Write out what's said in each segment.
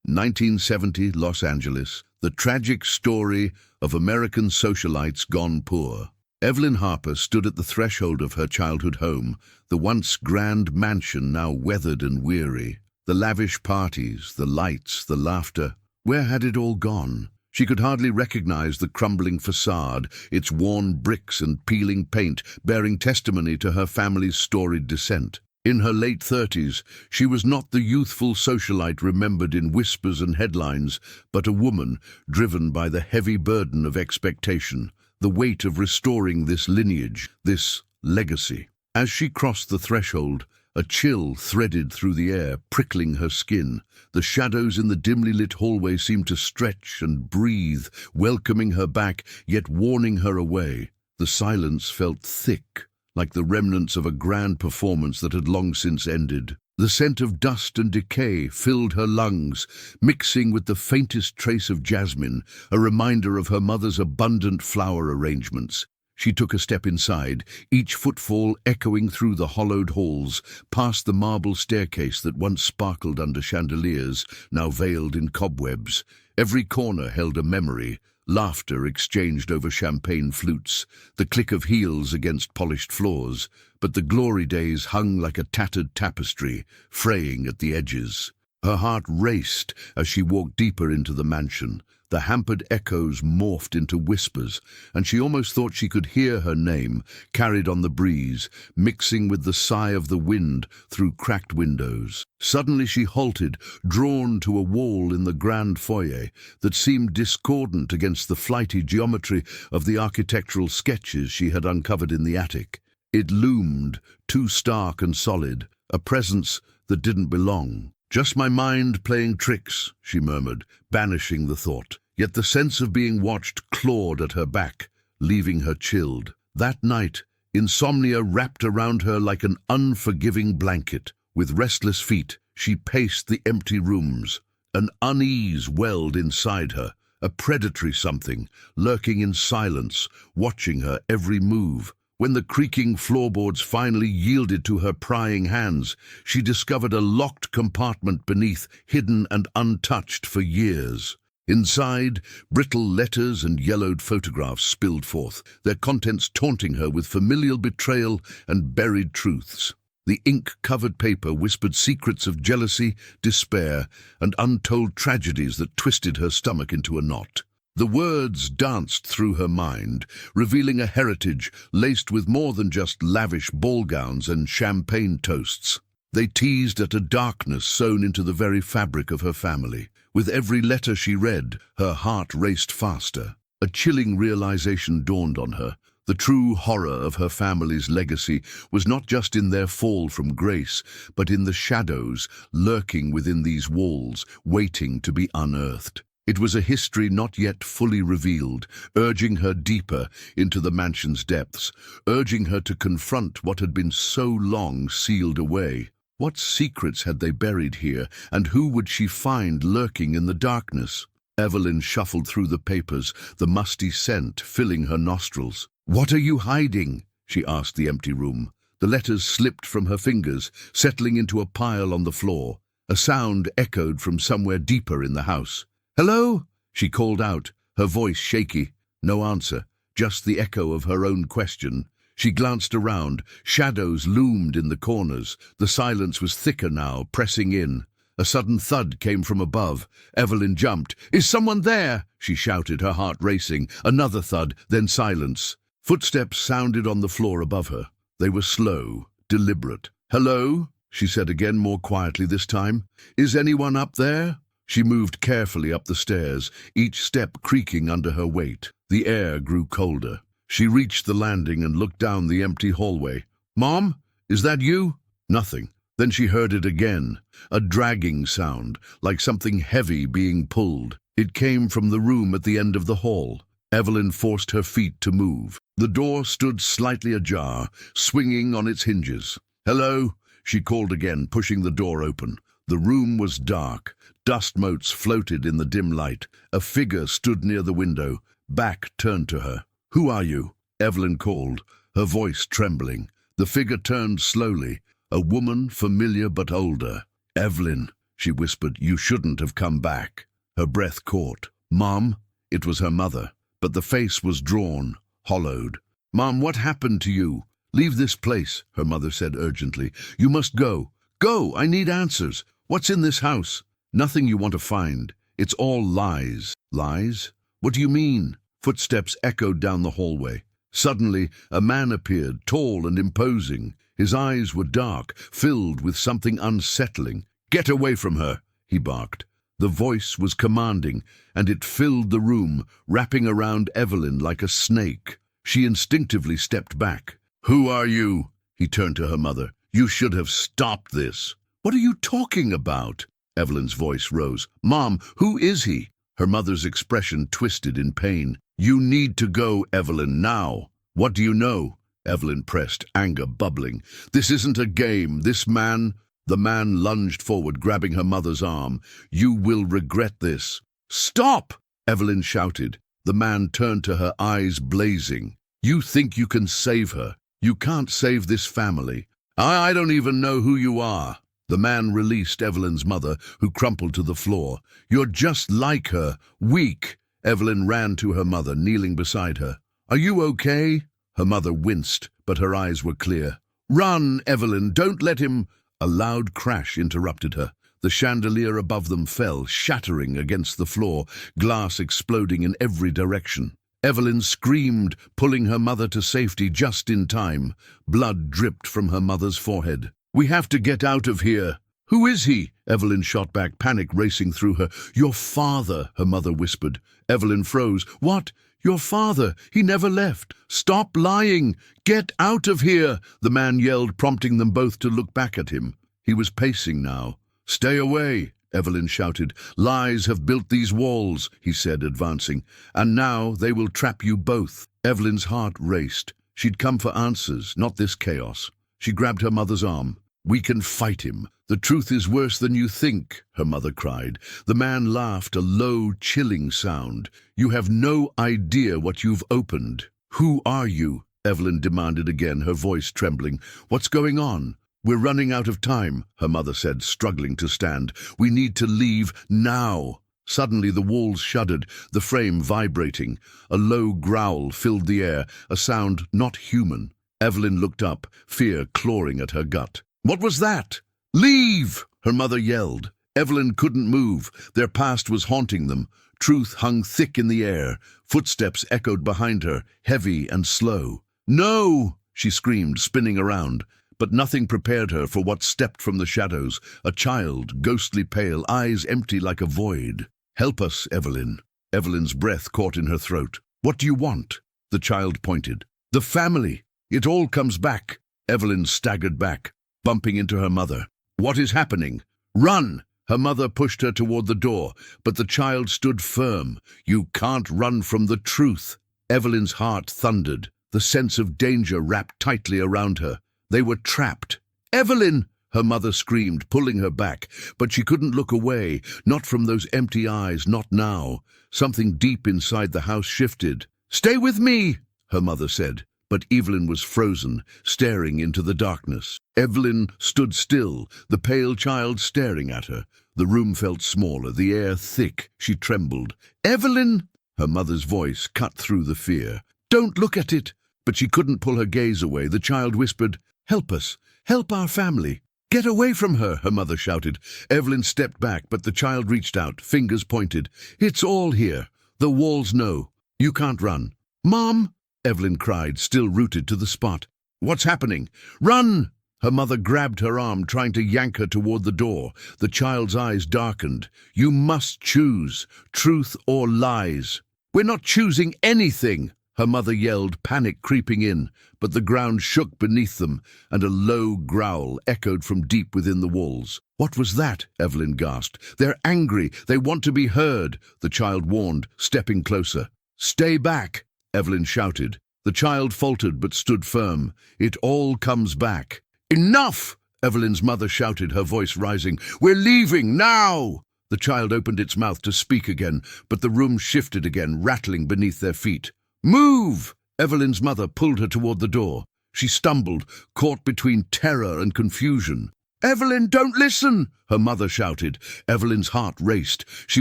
1970, Los Angeles. The tragic story of American socialites gone poor. Evelyn Harper stood at the threshold of her childhood home, the once grand mansion now weathered and weary. The lavish parties, the lights, the laughter. Where had it all gone? She could hardly recognize the crumbling facade, its worn bricks and peeling paint bearing testimony to her family's storied descent. In her late 30s, she was not the youthful socialite remembered in whispers and headlines, but a woman driven by the heavy burden of expectation, the weight of restoring this lineage, this legacy. As she crossed the threshold, a chill threaded through the air, prickling her skin. The shadows in the dimly lit hallway seemed to stretch and breathe, welcoming her back, yet warning her away. The silence felt thick, like the remnants of a grand performance that had long since ended. The scent of dust and decay filled her lungs, mixing with the faintest trace of jasmine, a reminder of her mother's abundant flower arrangements. She took a step inside, each footfall echoing through the hollowed halls, past the marble staircase that once sparkled under chandeliers, now veiled in cobwebs. Every corner held a memory, laughter exchanged over champagne flutes, the click of heels against polished floors, but the glory days hung like a tattered tapestry, fraying at the edges. Her heart raced as she walked deeper into the mansion. The hampered echoes morphed into whispers, and she almost thought she could hear her name, carried on the breeze, mixing with the sigh of the wind through cracked windows. Suddenly she halted, drawn to a wall in the grand foyer that seemed discordant against the flighty geometry of the architectural sketches she had uncovered in the attic. It loomed, too stark and solid, a presence that didn't belong. "Just my mind playing tricks," she murmured, banishing the thought. Yet the sense of being watched clawed at her back, leaving her chilled. That night, insomnia wrapped around her like an unforgiving blanket. With restless feet, she paced the empty rooms. An unease welled inside her, a predatory something, lurking in silence, watching her every move. When the creaking floorboards finally yielded to her prying hands, she discovered a locked compartment beneath, hidden and untouched for years. Inside, brittle letters and yellowed photographs spilled forth, their contents taunting her with familial betrayal and buried truths. The ink-covered paper whispered secrets of jealousy, despair, and untold tragedies that twisted her stomach into a knot. The words danced through her mind, revealing a heritage laced with more than just lavish ball gowns and champagne toasts. They teased at a darkness sewn into the very fabric of her family. With every letter she read, her heart raced faster. A chilling realization dawned on her. The true horror of her family's legacy was not just in their fall from grace, but in the shadows lurking within these walls, waiting to be unearthed. It was a history not yet fully revealed, urging her deeper into the mansion's depths, urging her to confront what had been so long sealed away. What secrets had they buried here, and who would she find lurking in the darkness? Evelyn shuffled through the papers, the musty scent filling her nostrils. "What are you hiding?" she asked the empty room. The letters slipped from her fingers, settling into a pile on the floor. A sound echoed from somewhere deeper in the house. "Hello?" she called out, her voice shaky. No answer, just the echo of her own question. She glanced around. Shadows loomed in the corners. The silence was thicker now, pressing in. A sudden thud came from above. Evelyn jumped. "Is someone there?" she shouted, her heart racing. Another thud, then silence. Footsteps sounded on the floor above her. They were slow, deliberate. "Hello?" she said again, more quietly this time. "Is anyone up there?" She moved carefully up the stairs, each step creaking under her weight. The air grew colder. She reached the landing and looked down the empty hallway. "Mom, is that you?" Nothing. Then she heard it again, a dragging sound, like something heavy being pulled. It came from the room at the end of the hall. Evelyn forced her feet to move. The door stood slightly ajar, swinging on its hinges. "Hello?" she called again, pushing the door open. The room was dark. Dust motes floated in the dim light. A figure stood near the window, back turned to her. "Who are you?" Evelyn called, her voice trembling. The figure turned slowly, a woman familiar but older. "Evelyn," she whispered. "You shouldn't have come back." Her breath caught. "Mom?" It was her mother, but the face was drawn, hollowed. "Mom, what happened to you?" "Leave this place," her mother said urgently. "You must go. Go! I need answers. What's in this house?" "Nothing you want to find. It's all lies." "Lies? What do you mean?" Footsteps echoed down the hallway. Suddenly, a man appeared, tall and imposing. His eyes were dark, filled with something unsettling. "Get away from her," he barked. The voice was commanding, and it filled the room, wrapping around Evelyn like a snake. She instinctively stepped back. "Who are you?" He turned to her mother. "You should have stopped this." "What are you talking about?" Evelyn's voice rose. "Mom, who is he?" Her mother's expression twisted in pain. "You need to go, Evelyn, now." "What do you know?" Evelyn pressed, anger bubbling. "This isn't a game. This man—" The man lunged forward, grabbing her mother's arm. "You will regret this." "Stop!" Evelyn shouted. The man turned to her, eyes blazing. "You think you can save her? You can't save this family. I don't even know who you are." The man released Evelyn's mother, who crumpled to the floor. "You're just like her, weak." Evelyn ran to her mother, kneeling beside her. "Are you okay?" Her mother winced, but her eyes were clear. "Run, Evelyn, don't let him—" A loud crash interrupted her. The chandelier above them fell, shattering against the floor, glass exploding in every direction. Evelyn screamed, pulling her mother to safety just in time. Blood dripped from her mother's forehead. "We have to get out of here." "Who is he?" Evelyn shot back, panic racing through her. "Your father," her mother whispered. Evelyn froze. "What? Your father? He never left." "Stop lying! Get out of here!" the man yelled, prompting them both to look back at him. He was pacing now. "Stay away!" Evelyn shouted. "Lies have built these walls," he said, advancing. "And now they will trap you both." Evelyn's heart raced. She'd come for answers, not this chaos. She grabbed her mother's arm. "We can fight him. The truth is worse than you think," her mother cried. The man laughed, a low, chilling sound. "You have no idea what you've opened." "Who are you?" Evelyn demanded again, her voice trembling. "What's going on?" "We're running out of time," her mother said, struggling to stand. "We need to leave now." Suddenly the walls shuddered, the frame vibrating. A low growl filled the air, a sound not human. Evelyn looked up, fear clawing at her gut. "What was that?" "Leave!" her mother yelled. Evelyn couldn't move. Their past was haunting them. Truth hung thick in the air. Footsteps echoed behind her, heavy and slow. "No!" she screamed, spinning around. But nothing prepared her for what stepped from the shadows. A child, ghostly pale, eyes empty like a void. "Help us, Evelyn." Evelyn's breath caught in her throat. "What do you want?" The child pointed. "The family. It all comes back." Evelyn staggered back, bumping into her mother. "What is happening?" "Run!" Her mother pushed her toward the door, but the child stood firm. "You can't run from the truth." Evelyn's heart thundered. The sense of danger wrapped tightly around her. They were trapped. "Evelyn!" her mother screamed, pulling her back. But she couldn't look away, not from those empty eyes, not now. Something deep inside the house shifted. "Stay with me!" her mother said. But Evelyn was frozen, staring into the darkness. Evelyn stood still, the pale child staring at her. The room felt smaller, the air thick. She trembled. "Evelyn!" Her mother's voice cut through the fear. "Don't look at it!" But she couldn't pull her gaze away. The child whispered, "Help us! Help our family!" "Get away from her!" her mother shouted. Evelyn stepped back, but the child reached out, fingers pointed. "It's all here. The walls know. You can't run." "Mom!" Evelyn cried, still rooted to the spot. "What's happening?" "Run!" Her mother grabbed her arm, trying to yank her toward the door. The child's eyes darkened. "You must choose, truth or lies." "We're not choosing anything!" her mother yelled, panic creeping in. But the ground shook beneath them, and a low growl echoed from deep within the walls. "What was that?" Evelyn gasped. "They're angry. They want to be heard," the child warned, stepping closer. "Stay back!" Evelyn shouted. The child faltered but stood firm. "It all comes back." "Enough!" Evelyn's mother shouted, her voice rising. "We're leaving, now!" The child opened its mouth to speak again, but the room shifted again, rattling beneath their feet. "Move!" Evelyn's mother pulled her toward the door. She stumbled, caught between terror and confusion. "Evelyn, don't listen!" her mother shouted. Evelyn's heart raced. She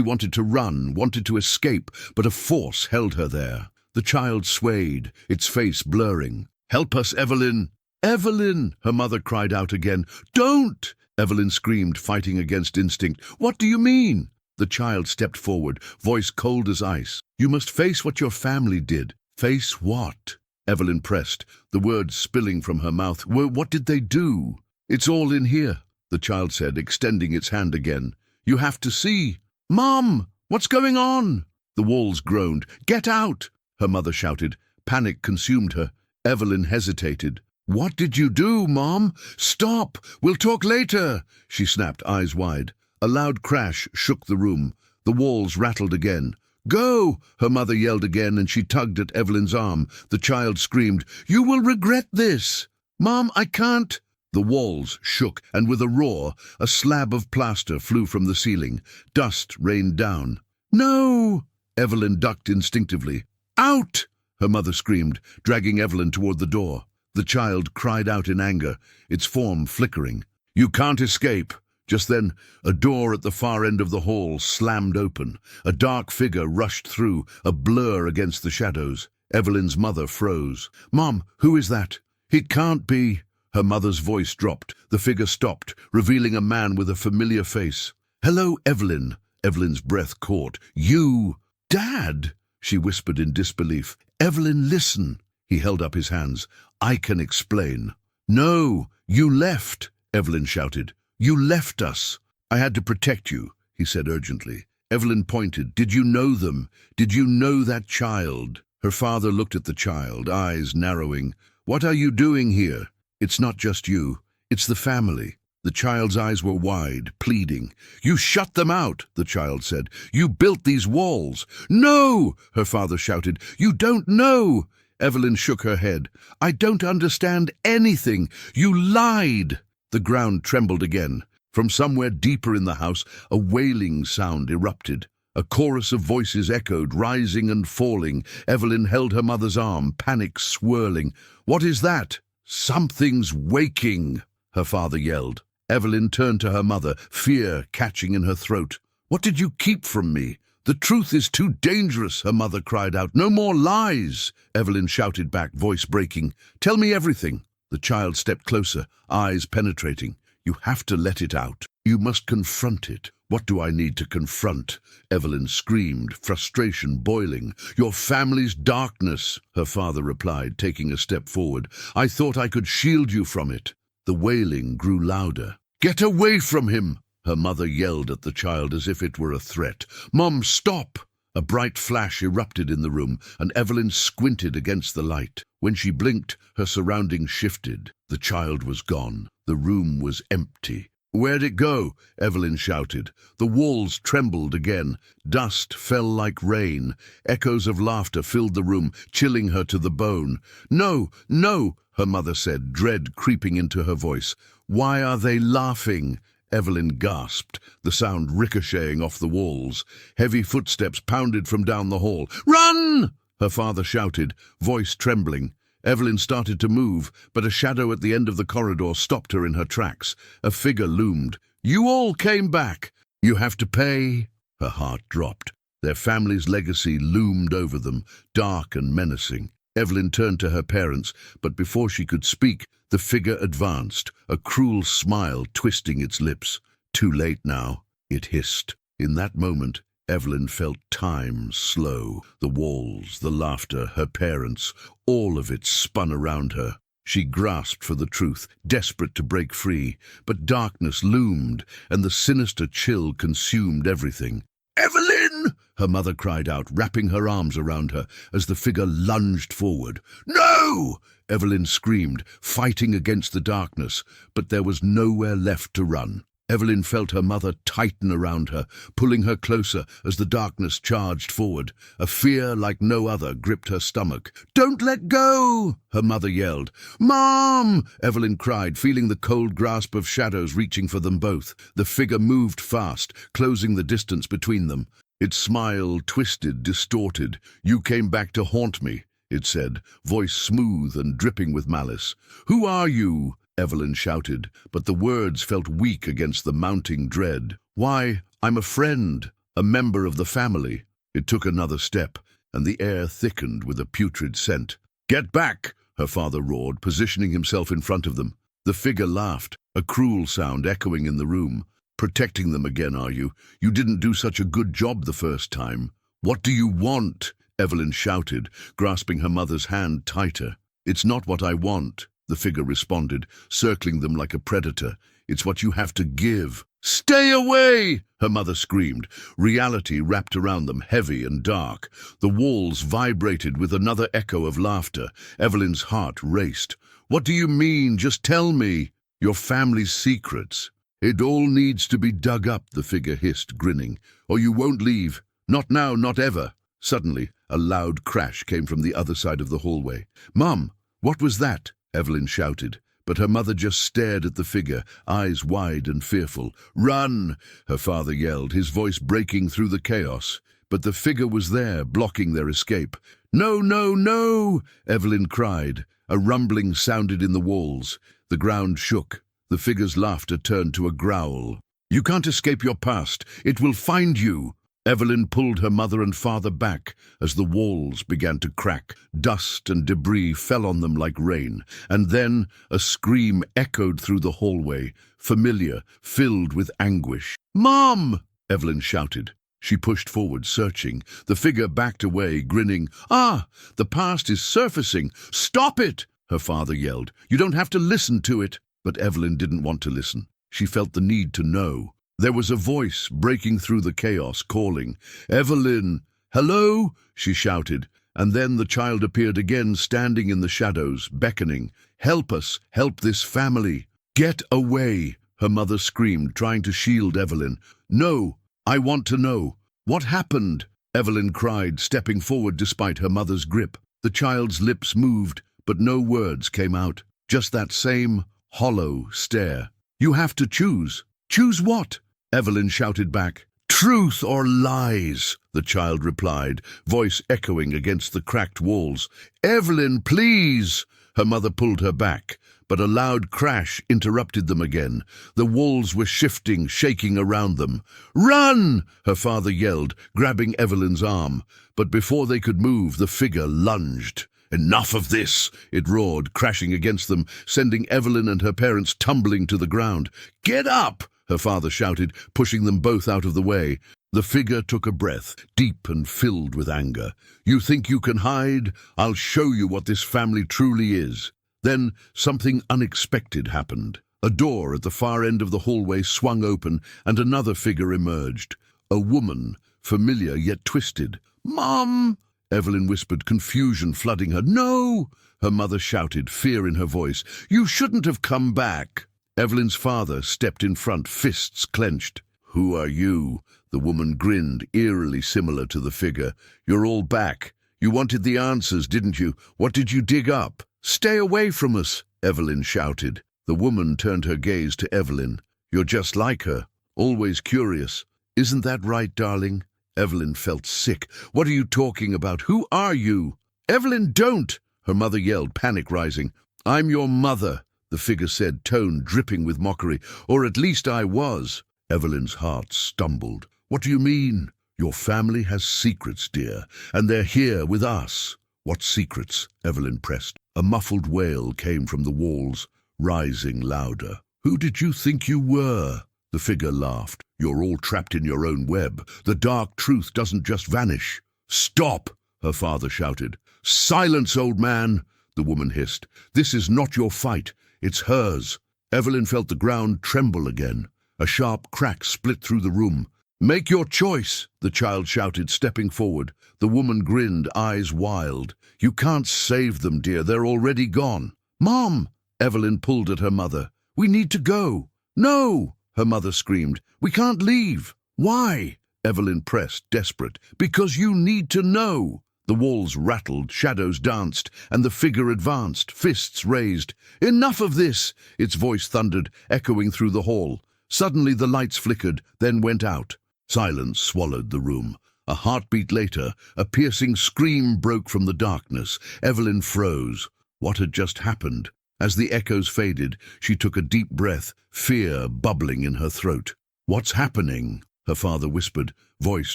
wanted to run, wanted to escape, but a force held her there. The child swayed, its face blurring. "Help us, Evelyn!" "Evelyn!" her mother cried out again. "Don't!" Evelyn screamed, fighting against instinct. "What do you mean?" The child stepped forward, voice cold as ice. "You must face what your family did." "Face what?" Evelyn pressed, the words spilling from her mouth. "What did they do?" "It's all in here," the child said, extending its hand again. "You have to see." "Mom, what's going on?" The walls groaned. "Get out!" her mother shouted. Panic consumed her. Evelyn hesitated. "What did you do, Mom? Stop! We'll talk later!" she snapped, eyes wide. A loud crash shook the room. The walls rattled again. "Go!" her mother yelled again, and she tugged at Evelyn's arm. The child screamed, "You will regret this!" "Mom, I can't!" The walls shook, and with a roar, a slab of plaster flew from the ceiling. Dust rained down. "No!" Evelyn ducked instinctively. "Out!" her mother screamed, dragging Evelyn toward the door. The child cried out in anger, its form flickering. "You can't escape!" Just then, a door at the far end of the hall slammed open. A dark figure rushed through, a blur against the shadows. Evelyn's mother froze. "Mom, who is that?" "It can't be." Her mother's voice dropped. The figure stopped, revealing a man with a familiar face. "Hello, Evelyn." Evelyn's breath caught. "You!" "Dad!" she whispered in disbelief. "Evelyn, listen." He held up his hands. "I can explain." "No, you left," Evelyn shouted. "You left us." "I had to protect you," he said urgently. Evelyn pointed. "Did you know them? Did you know that child?" Her father looked at the child, eyes narrowing. "What are you doing here? It's not just you. It's the family." The child's eyes were wide, pleading. "You shut them out," the child said. "You built these walls." "No!" her father shouted. "You don't know." Evelyn shook her head. "I don't understand anything. You lied." The ground trembled again. From somewhere deeper in the house, a wailing sound erupted. A chorus of voices echoed, rising and falling. Evelyn held her mother's arm, panic swirling. "What is that?" "Something's waking," her father yelled. Evelyn turned to her mother, fear catching in her throat. "What did you keep from me?" "The truth is too dangerous," her mother cried out. "No more lies," Evelyn shouted back, voice breaking. "Tell me everything." The child stepped closer, eyes penetrating. "You have to let it out. You must confront it." "What do I need to confront?" Evelyn screamed, frustration boiling. "Your family's darkness," her father replied, taking a step forward. "I thought I could shield you from it." The wailing grew louder. "Get away from him!" her mother yelled at the child as if it were a threat. "Mom, stop!" A bright flash erupted in the room, and Evelyn squinted against the light. When she blinked, her surroundings shifted. The child was gone. The room was empty. "Where'd it go?" Evelyn shouted. The walls trembled again. Dust fell like rain. Echoes of laughter filled the room, chilling her to the bone. "No, no," her mother said, dread creeping into her voice. "Why are they laughing?" Evelyn gasped, the sound ricocheting off the walls. Heavy footsteps pounded from down the hall. "Run!" her father shouted, voice trembling. Evelyn started to move, but a shadow at the end of the corridor stopped her in her tracks. A figure loomed. "You all came back. You have to pay." Her heart dropped. Their family's legacy loomed over them, dark and menacing. Evelyn turned to her parents, but before she could speak, the figure advanced, a cruel smile twisting its lips. "Too late now," it hissed. In that moment, Evelyn felt time slow. The walls, the laughter, her parents, all of it spun around her. She grasped for the truth, desperate to break free, but darkness loomed, and the sinister chill consumed everything. "Evelyn!" her mother cried out, wrapping her arms around her as the figure lunged forward. "No!" Evelyn screamed, fighting against the darkness, but there was nowhere left to run. Evelyn felt her mother tighten around her, pulling her closer as the darkness charged forward. A fear like no other gripped her stomach. "Don't let go!" her mother yelled. "Mom!" Evelyn cried, feeling the cold grasp of shadows reaching for them both. The figure moved fast, closing the distance between them. Its smile twisted, distorted. "You came back to haunt me," it said, voice smooth and dripping with malice. "Who are you?" Evelyn shouted, but the words felt weak against the mounting dread. "Why, I'm a friend, a member of the family." It took another step, and the air thickened with a putrid scent. "Get back!" her father roared, positioning himself in front of them. The figure laughed, a cruel sound echoing in the room. "Protecting them again, are you? You didn't do such a good job the first time." "What do you want?" Evelyn shouted, grasping her mother's hand tighter. "It's not what I want," the figure responded, circling them like a predator. "It's what you have to give." "Stay away!" her mother screamed. Reality wrapped around them, heavy and dark. The walls vibrated with another echo of laughter. Evelyn's heart raced. "What do you mean? Just tell me." "Your family's secrets. It all needs to be dug up," the figure hissed, grinning. "Or you won't leave. Not now, not ever." Suddenly, a loud crash came from the other side of the hallway. "Mum, what was that?" Evelyn shouted, but her mother just stared at the figure, eyes wide and fearful. "Run!" her father yelled, his voice breaking through the chaos. But the figure was there, blocking their escape. "No, no, no!" Evelyn cried. A rumbling sounded in the walls. The ground shook. The figure's laughter turned to a growl. "You can't escape your past. It will find you." Evelyn pulled her mother and father back as the walls began to crack. Dust and debris fell on them like rain, and then a scream echoed through the hallway, familiar, filled with anguish. "Mom!" Evelyn shouted. She pushed forward, searching. The figure backed away, grinning. "Ah, the past is surfacing. Stop it!" her father yelled. "You don't have to listen to it." But Evelyn didn't want to listen. She felt the need to know. There was a voice breaking through the chaos, calling. "Evelyn!" "Hello!" she shouted, and then the child appeared again, standing in the shadows, beckoning. "Help us! Help this family!" "Get away!" her mother screamed, trying to shield Evelyn. "No! I want to know. What happened?" Evelyn cried, stepping forward despite her mother's grip. The child's lips moved, but no words came out. Just that same hollow stare. "You have to choose." "Choose what?" Evelyn shouted back. "Truth or lies," the child replied, voice echoing against the cracked walls. "Evelyn, please!" Her mother pulled her back, but a loud crash interrupted them again. The walls were shifting, shaking around them. "Run!" her father yelled, grabbing Evelyn's arm. But before they could move, the figure lunged. "Enough of this!" it roared, crashing against them, sending Evelyn and her parents tumbling to the ground. "Get up!" her father shouted, pushing them both out of the way. The figure took a breath, deep and filled with anger. "You think you can hide? I'll show you what this family truly is." Then something unexpected happened. A door at the far end of the hallway swung open, and another figure emerged. A woman, familiar yet twisted. "Mom!" Evelyn whispered, confusion flooding her. "No!" her mother shouted, fear in her voice. "You shouldn't have come back." Evelyn's father stepped in front, fists clenched. "Who are you?" The woman grinned, eerily similar to the figure. "You're all back. You wanted the answers, didn't you? What did you dig up?" "Stay away from us," Evelyn shouted. The woman turned her gaze to Evelyn. "You're just like her, always curious. Isn't that right, darling?" Evelyn felt sick. "What are you talking about? Who are you?" "Evelyn, don't!" her mother yelled, panic rising. "I'm your mother," the figure said, tone dripping with mockery. "Or at least I was." Evelyn's heart stumbled. "What do you mean?" "Your family has secrets, dear, and they're here with us." "What secrets?" Evelyn pressed. A muffled wail came from the walls, rising louder. "Who did you think you were?" The figure laughed. "You're all trapped in your own web. The dark truth doesn't just vanish." "Stop!" her father shouted. "Silence, old man!" the woman hissed. "This is not your fight. It's hers." Evelyn felt the ground tremble again. A sharp crack split through the room. "Make your choice," the child shouted, stepping forward. The woman grinned, eyes wild. "You can't save them, dear. They're already gone." "Mom!" Evelyn pulled at her mother. "We need to go." "No!" her mother screamed. "We can't leave." "Why?" Evelyn pressed, desperate. "Because you need to know." The walls rattled, shadows danced, and the figure advanced, fists raised. "Enough of this!" its voice thundered, echoing through the hall. Suddenly the lights flickered, then went out. Silence swallowed the room. A heartbeat later, a piercing scream broke from the darkness. Evelyn froze. What had just happened? As the echoes faded, she took a deep breath, fear bubbling in her throat. "What's happening?" her father whispered, voice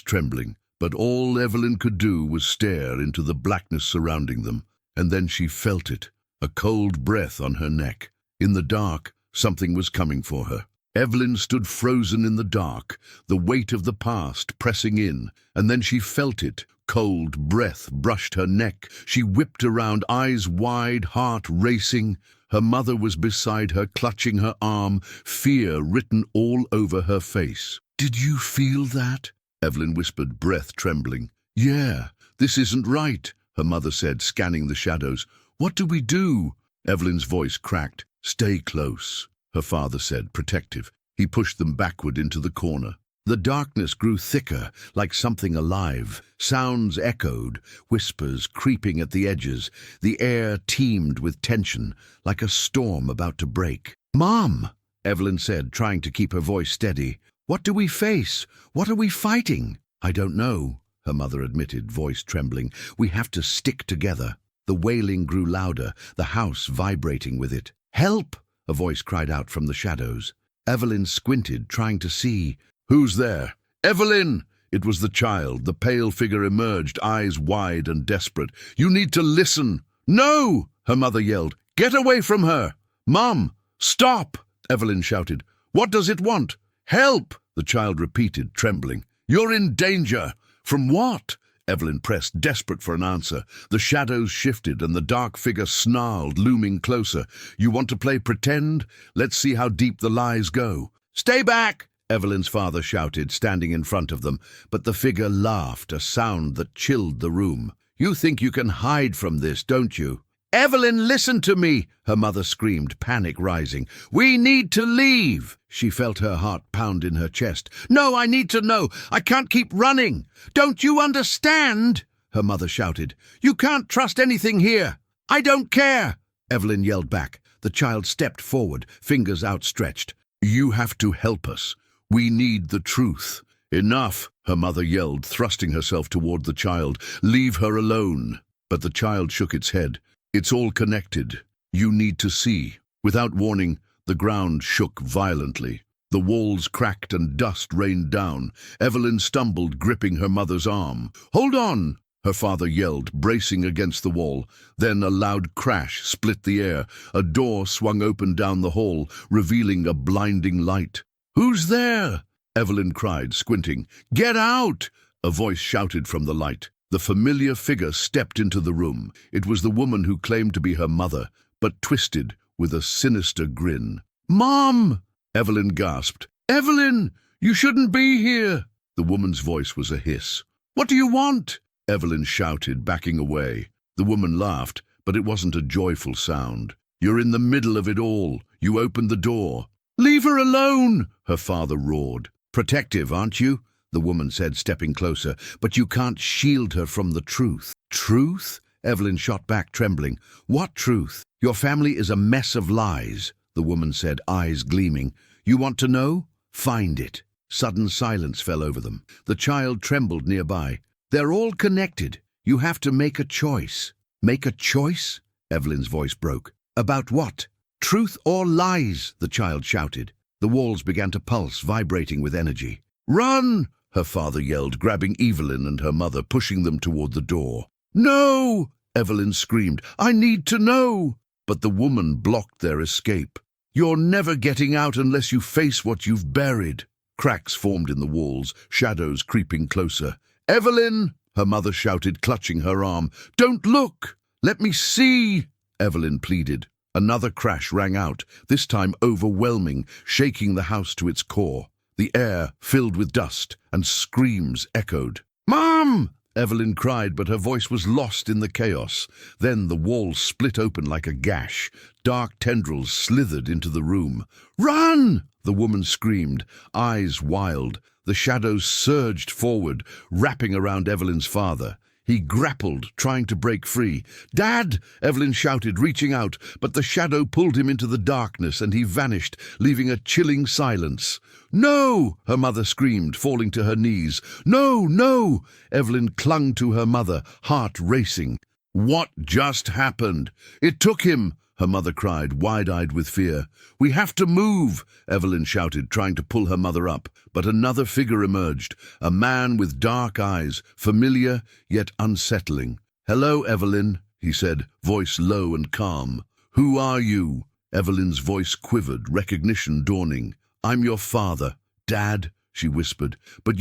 trembling. But all Evelyn could do was stare into the blackness surrounding them. And then she felt it, a cold breath on her neck. In the dark, something was coming for her. Evelyn stood frozen in the dark, the weight of the past pressing in, and then she felt it. Cold breath brushed her neck. She whipped around, eyes wide, heart racing. Her mother was beside her, clutching her arm, fear written all over her face. "Did you feel that?" Evelyn whispered, breath trembling. "Yeah, this isn't right," her mother said, scanning the shadows. "What do we do?" Evelyn's voice cracked. "Stay close," her father said, protective. He pushed them backward into the corner. The darkness grew thicker, like something alive. Sounds echoed, whispers creeping at the edges. The air teemed with tension, like a storm about to break. "Mom," Evelyn said, trying to keep her voice steady. "What do we face? What are we fighting?" "I don't know," her mother admitted, voice trembling. "We have to stick together." The wailing grew louder, the house vibrating with it. "Help!" a voice cried out from the shadows. Evelyn squinted, trying to see. "Who's there?" "Evelyn!" It was the child. The pale figure emerged, eyes wide and desperate. "You need to listen." "No!" her mother yelled. "Get away from her!" "Mom, stop!" Evelyn shouted. "What does it want?" "Help!" the child repeated, trembling. "You're in danger." "From what?" Evelyn pressed, desperate for an answer. The shadows shifted and the dark figure snarled, looming closer. "You want to play pretend? Let's see how deep the lies go." "Stay back!" Evelyn's father shouted, standing in front of them, but the figure laughed, a sound that chilled the room. "You think you can hide from this, don't you?" "Evelyn, listen to me!" her mother screamed, panic rising. "We need to leave!" She felt her heart pound in her chest. "No, I need to know! I can't keep running! Don't you understand?" her mother shouted. "You can't trust anything here!" "I don't care!" Evelyn yelled back. The child stepped forward, fingers outstretched. "You have to help us. We need the truth." "Enough," her mother yelled, thrusting herself toward the child. "Leave her alone." But the child shook its head. "It's all connected. You need to see." Without warning, the ground shook violently. The walls cracked and dust rained down. Evelyn stumbled, gripping her mother's arm. "Hold on!" her father yelled, bracing against the wall. Then a loud crash split the air. A door swung open down the hall, revealing a blinding light. "Who's there?" Evelyn cried, squinting. "Get out!" a voice shouted from the light. The familiar figure stepped into the room. It was the woman who claimed to be her mother, but twisted with a sinister grin. "Mom!" Evelyn gasped. "Evelyn, you shouldn't be here!" The woman's voice was a hiss. "What do you want?" Evelyn shouted, backing away. The woman laughed, but it wasn't a joyful sound. "You're in the middle of it all. You opened the door." "Leave her alone!" her father roared. "Protective, aren't you?" the woman said, stepping closer. "But you can't shield her from the truth." "Truth?" Evelyn shot back, trembling. "What truth?" "Your family is a mess of lies," the woman said, eyes gleaming. "You want to know? Find it." Sudden silence fell over them. The child trembled nearby. "They're all connected. You have to make a choice." "Make a choice?" Evelyn's voice broke. "About what?" "Truth or lies," the child shouted. The walls began to pulse, vibrating with energy. "Run!" her father yelled, grabbing Evelyn and her mother, pushing them toward the door. "No!" Evelyn screamed. "I need to know!" But the woman blocked their escape. "You're never getting out unless you face what you've buried." Cracks formed in the walls, shadows creeping closer. "Evelyn!" her mother shouted, clutching her arm. "Don't look! Let me see!" Evelyn pleaded. Another crash rang out, this time overwhelming, shaking the house to its core. The air filled with dust, and screams echoed. "Mom!" Evelyn cried, but her voice was lost in the chaos. Then the wall split open like a gash. Dark tendrils slithered into the room. "Run!" the woman screamed, eyes wild. The shadows surged forward, wrapping around Evelyn's father. He grappled, trying to break free. "Dad!" Evelyn shouted, reaching out, but the shadow pulled him into the darkness and he vanished, leaving a chilling silence. "No!" her mother screamed, falling to her knees. "No, no!" Evelyn clung to her mother, heart racing. "What just happened?" "It took him!" her mother cried, wide-eyed with fear. "We have to move," Evelyn shouted, trying to pull her mother up. But another figure emerged, a man with dark eyes, familiar yet unsettling. "Hello, Evelyn," he said, voice low and calm. "Who are you?" Evelyn's voice quivered, recognition dawning. "I'm your father." "Dad," she whispered. "But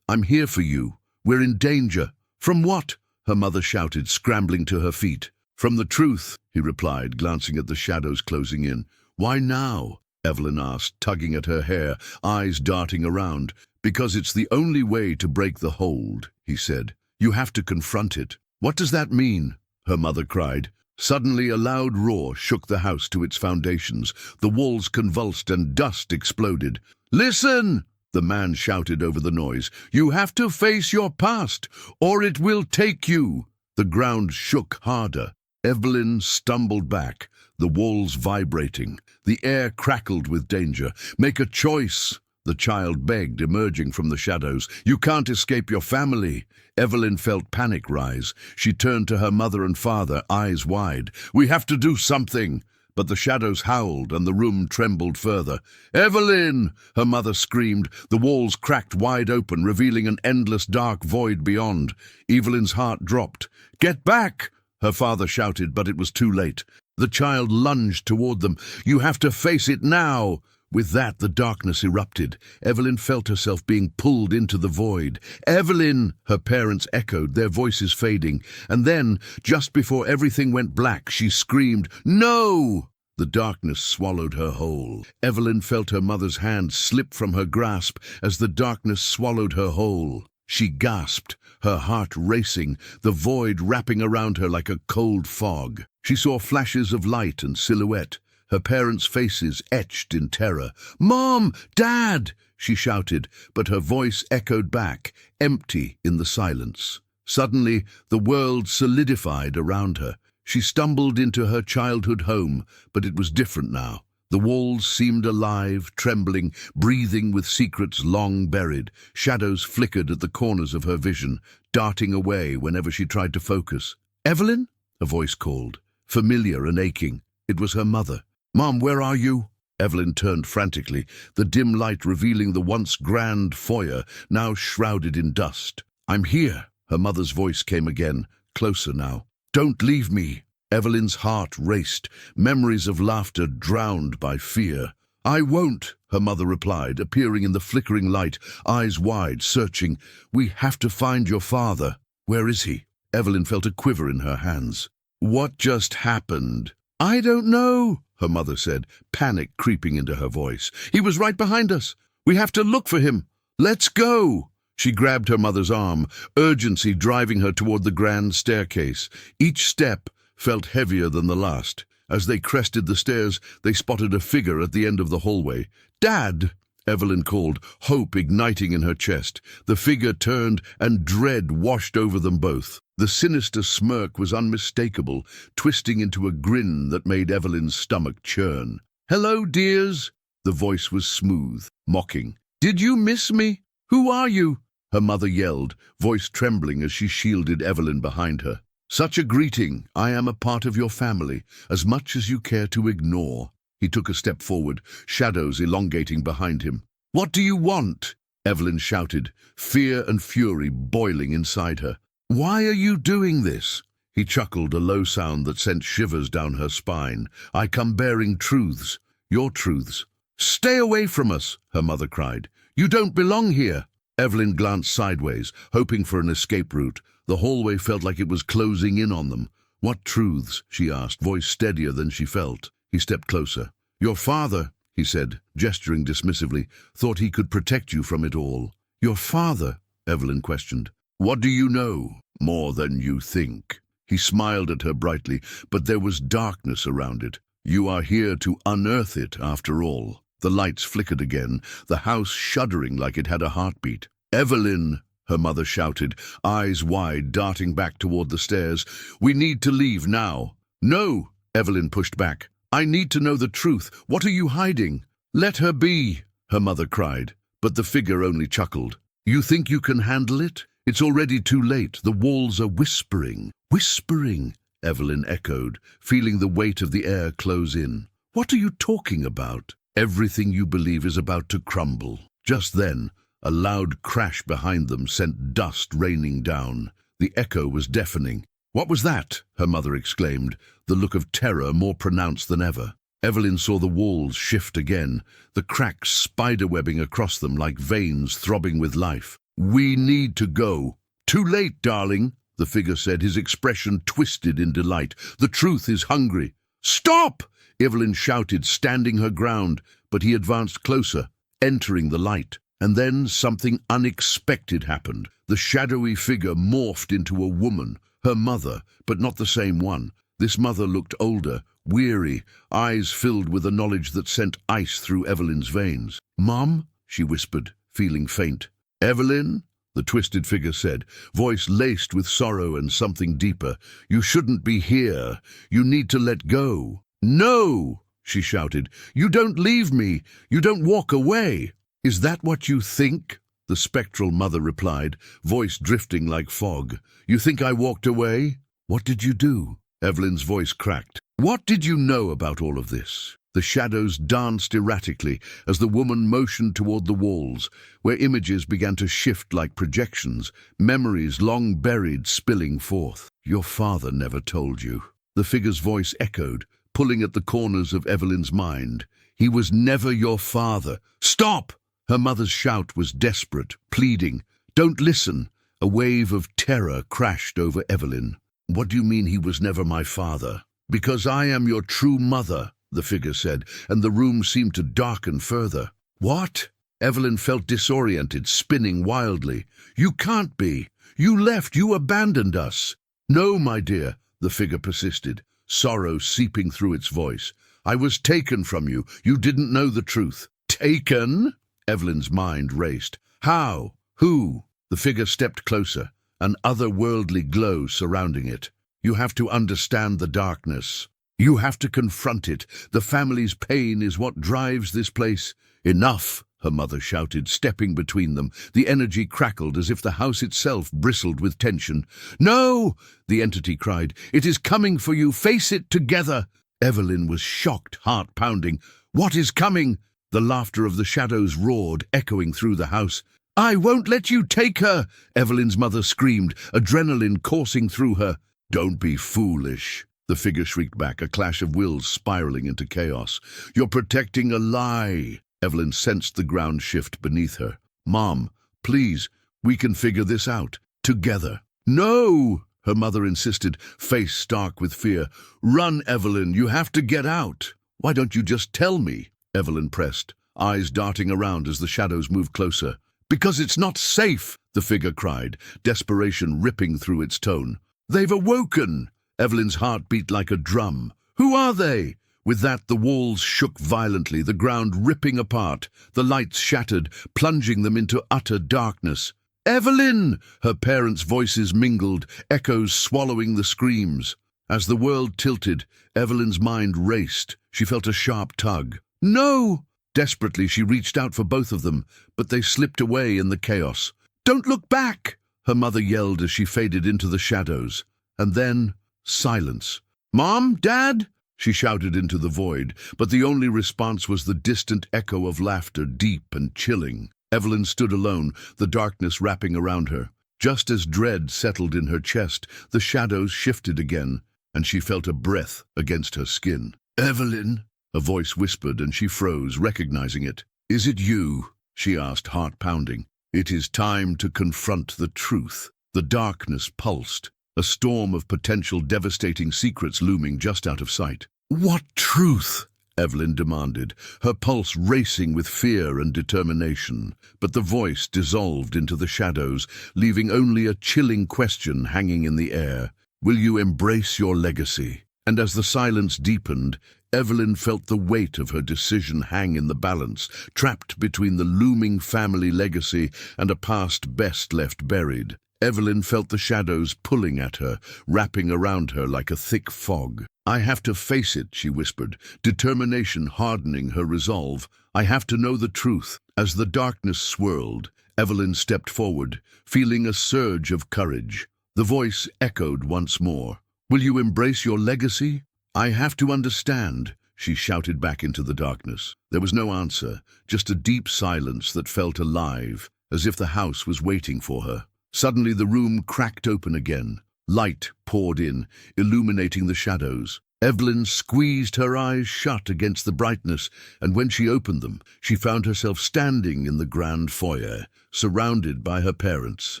I'm here for you. We're in danger." "From what?" her mother shouted, scrambling to her feet. "From the truth," he replied, glancing at the shadows closing in. "Why now?" Evelyn asked, tugging at her hair, eyes darting around. "Because it's the only way to break the hold," he said. "You have to confront it." "What does that mean?" her mother cried. Suddenly a loud roar shook the house to its foundations. The walls convulsed and dust exploded. "Listen!" the man shouted over the noise. "You have to face your past, or it will take you." The ground shook harder. Evelyn stumbled back, the walls vibrating. The air crackled with danger. "Make a choice," the child begged, emerging from the shadows. "You can't escape your family." Evelyn felt panic rise. She turned to her mother and father, eyes wide. "We have to do something." But the shadows howled and the room trembled further. "Evelyn!" her mother screamed. The walls cracked wide open, revealing an endless dark void beyond. Evelyn's heart dropped. "Get back!" her father shouted, but it was too late. The child lunged toward them. "You have to face it now." With that, the darkness erupted. Evelyn felt herself being pulled into the void. "Evelyn!" her parents echoed, their voices fading. And then, just before everything went black, she screamed, "No!" The darkness swallowed her whole. Evelyn felt her mother's hand slip from her grasp as the darkness swallowed her whole. She gasped, her heart racing, the void wrapping around her like a cold fog. She saw flashes of light and silhouette, her parents' faces etched in terror. "Mom! Dad!" she shouted, but her voice echoed back, empty in the silence. Suddenly, the world solidified around her. She stumbled into her childhood home, but it was different now. The walls seemed alive, trembling, breathing with secrets long buried. Shadows flickered at the corners of her vision, darting away whenever she tried to focus. "Evelyn?" a voice called, familiar and aching. It was her mother. "Mom, where are you?" Evelyn turned frantically, the dim light revealing the once grand foyer, now shrouded in dust. "I'm here," her mother's voice came again, closer now. "Don't leave me." Evelyn's heart raced, memories of laughter drowned by fear. "I won't," her mother replied, appearing in the flickering light, eyes wide, searching. "We have to find your father." "Where is he?" Evelyn felt a quiver in her hands. "What just happened?" "I don't know," her mother said, panic creeping into her voice. "He was right behind us. We have to look for him. Let's go." She grabbed her mother's arm, urgency driving her toward the grand staircase. Each step felt heavier than the last. As they crested the stairs, they spotted a figure at the end of the hallway. "Dad!" Evelyn called, hope igniting in her chest. The figure turned, and dread washed over them both. The sinister smirk was unmistakable, twisting into a grin that made Evelyn's stomach churn. "Hello, dears." The voice was smooth, mocking. "Did you miss me? Who are you?" her mother yelled, voice trembling as she shielded Evelyn behind her. "Such a greeting. I am a part of your family, as much as you care to ignore." He took a step forward, shadows elongating behind him. "What do you want?" Evelyn shouted, fear and fury boiling inside her. "Why are you doing this?" He chuckled, a low sound that sent shivers down her spine. "I come bearing truths. Your truths." "Stay away from us," her mother cried. "You don't belong here." Evelyn glanced sideways, hoping for an escape route. The hallway felt like it was closing in on them. "What truths?" she asked, voice steadier than she felt. He stepped closer. "Your father," he said, gesturing dismissively, "thought he could protect you from it all." "Your father?" Evelyn questioned. "What do you know? More than you think." He smiled at her brightly, but there was darkness around it. "You are here to unearth it, after all." The lights flickered again, the house shuddering like it had a heartbeat. "Evelyn!" her mother shouted, eyes wide, darting back toward the stairs. "We need to leave now." "No!" Evelyn pushed back. "I need to know the truth. What are you hiding?" "Let her be," her mother cried, but the figure only chuckled. "You think you can handle it? It's already too late. The walls are whispering." "Whispering," Evelyn echoed, feeling the weight of the air close in. What are you talking about? Everything you believe is about to crumble. Just then, a loud crash behind them sent dust raining down. The echo was deafening. What was that? Her mother exclaimed, the look of terror more pronounced than ever. Evelyn saw the walls shift again, the cracks spiderwebbing across them like veins throbbing with life. We need to go. Too late, darling, the figure said, his expression twisted in delight. The truth is hungry. Stop! Evelyn shouted, standing her ground, but he advanced closer, entering the light. And then something unexpected happened. The shadowy figure morphed into a woman, her mother, but not the same one. This mother looked older, weary, eyes filled with a knowledge that sent ice through Evelyn's veins. Mom, she whispered, feeling faint. Evelyn, the twisted figure said, voice laced with sorrow and something deeper. You shouldn't be here. You need to let go. No, she shouted. You don't leave me. You don't walk away. Is that what you think? The spectral mother replied, voice drifting like fog. You think I walked away? What did you do? Evelyn's voice cracked. What did you know about all of this? The shadows danced erratically as the woman motioned toward the walls, where images began to shift like projections, memories long buried spilling forth. Your father never told you. The figure's voice echoed, pulling at the corners of Evelyn's mind. He was never your father. Stop! Her mother's shout was desperate, pleading. Don't listen. A wave of terror crashed over Evelyn. What do you mean he was never my father? Because I am your true mother, the figure said, and the room seemed to darken further. What? Evelyn felt disoriented, spinning wildly. You can't be. You left. You abandoned us. No, my dear, the figure persisted, sorrow seeping through its voice. I was taken from you. You didn't know the truth. Taken? Evelyn's mind raced. How? Who? The figure stepped closer, an otherworldly glow surrounding it. You have to understand the darkness. You have to confront it. The family's pain is what drives this place. Enough, her mother shouted, stepping between them. The energy crackled as if the house itself bristled with tension. No, the entity cried. It is coming for you. Face it together. Evelyn was shocked, heart pounding. What is coming? The laughter of the shadows roared, echoing through the house. I won't let you take her, Evelyn's mother screamed, adrenaline coursing through her. Don't be foolish, the figure shrieked back, a clash of wills spiraling into chaos. You're protecting a lie. Evelyn sensed the ground shift beneath her. Mom, please, we can figure this out. Together. No, her mother insisted, face stark with fear. Run, Evelyn, you have to get out. Why don't you just tell me? Evelyn pressed, eyes darting around as the shadows moved closer. Because it's not safe, the figure cried, desperation ripping through its tone. They've awoken! Evelyn's heart beat like a drum. Who are they? With that, the walls shook violently, the ground ripping apart, the lights shattered, plunging them into utter darkness. Evelyn! Her parents' voices mingled, echoes swallowing the screams. As the world tilted, Evelyn's mind raced. She felt a sharp tug. No! Desperately, she reached out for both of them, but they slipped away in the chaos. Don't look back! Her mother yelled as she faded into the shadows. And then, silence. Mom? Dad? She shouted into the void, but the only response was the distant echo of laughter, deep and chilling. Evelyn stood alone, the darkness wrapping around her. Just as dread settled in her chest, the shadows shifted again, and she felt a breath against her skin. Evelyn? A voice whispered, and she froze, recognizing it. Is it you? She asked, heart pounding. It is time to confront the truth. The darkness pulsed, a storm of potential devastating secrets looming just out of sight. What truth? Evelyn demanded, her pulse racing with fear and determination. But the voice dissolved into the shadows, leaving only a chilling question hanging in the air. Will you embrace your legacy? And as the silence deepened, Evelyn felt the weight of her decision hang in the balance, trapped between the looming family legacy and a past best left buried. Evelyn felt the shadows pulling at her, wrapping around her like a thick fog. I have to face it, she whispered, determination hardening her resolve. I have to know the truth. As the darkness swirled, Evelyn stepped forward, feeling a surge of courage. The voice echoed once more. Will you embrace your legacy? I have to understand, she shouted back into the darkness. There was no answer, just a deep silence that felt alive, as if the house was waiting for her. Suddenly the room cracked open again. Light poured in, illuminating the shadows. Evelyn squeezed her eyes shut against the brightness, and when she opened them, she found herself standing in the grand foyer, surrounded by her parents.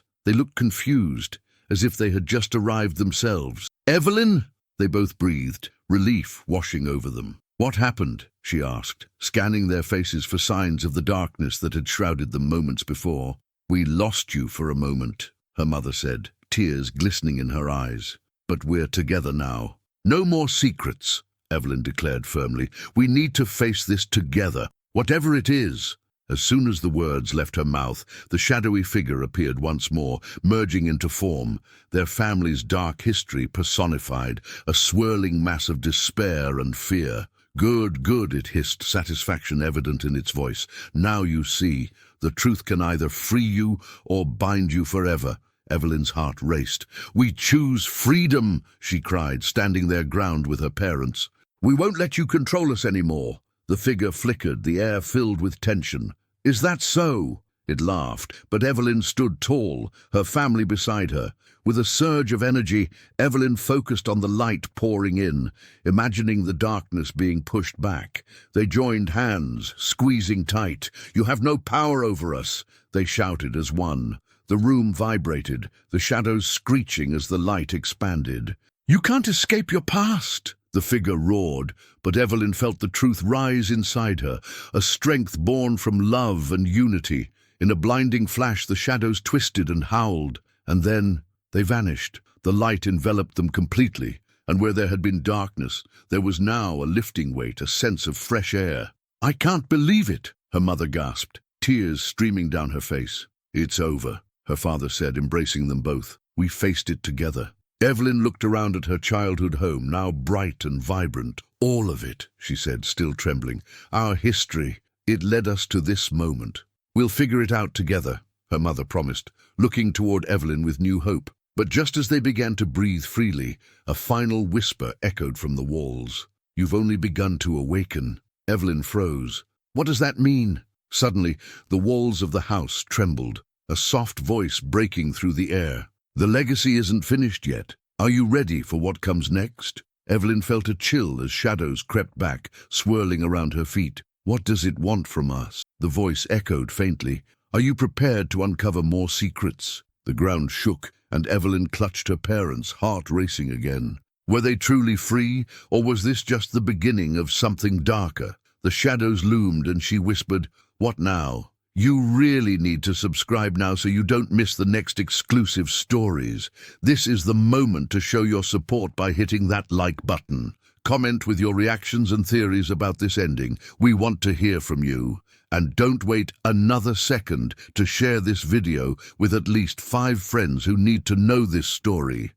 They looked confused, as if they had just arrived themselves. "Evelyn?" They both breathed, relief washing over them. "What happened?" she asked, scanning their faces for signs of the darkness that had shrouded them moments before. "We lost you for a moment," her mother said, tears glistening in her eyes. "But we're together now." "No more secrets," Evelyn declared firmly. "We need to face this together, whatever it is." As soon as the words left her mouth, the shadowy figure appeared once more, merging into form, their family's dark history personified, a swirling mass of despair and fear. "Good, good," it hissed, satisfaction evident in its voice. "Now you see, the truth can either free you or bind you forever." Evelyn's heart raced. "We choose freedom," she cried, standing their ground with her parents. "We won't let you control us anymore." The figure flickered, the air filled with tension. "Is that so?" It laughed, but Evelyn stood tall, her family beside her. With a surge of energy, Evelyn focused on the light pouring in, imagining the darkness being pushed back. They joined hands, squeezing tight. "You have no power over us," they shouted as one. The room vibrated, the shadows screeching as the light expanded. "You can't escape your past," the figure roared, but Evelyn felt the truth rise inside her, a strength born from love and unity. In a blinding flash, the shadows twisted and howled, and then they vanished. The light enveloped them completely, and where there had been darkness, there was now a lifting weight, a sense of fresh air. "I can't believe it," her mother gasped, tears streaming down her face. "It's over," her father said, embracing them both. "We faced it together." Evelyn looked around at her childhood home, now bright and vibrant. "All of it," she said, still trembling. "Our history, it led us to this moment." "We'll figure it out together," her mother promised, looking toward Evelyn with new hope. But just as they began to breathe freely, a final whisper echoed from the walls. "You've only begun to awaken." Evelyn froze. "What does that mean?" Suddenly, the walls of the house trembled, a soft voice breaking through the air. "The legacy isn't finished yet. Are you ready for what comes next?" Evelyn felt a chill as shadows crept back, swirling around her feet. "What does it want from us?" The voice echoed faintly. "Are you prepared to uncover more secrets?" The ground shook, and Evelyn clutched her parents, heart racing again. Were they truly free, or was this just the beginning of something darker? The shadows loomed, and she whispered, "What now?" You really need to subscribe now so you don't miss the next exclusive stories. This is the moment to show your support by hitting that like button. Comment with your reactions and theories about this ending. We want to hear from you. And don't wait another second to share this video with at least 5 friends who need to know this story.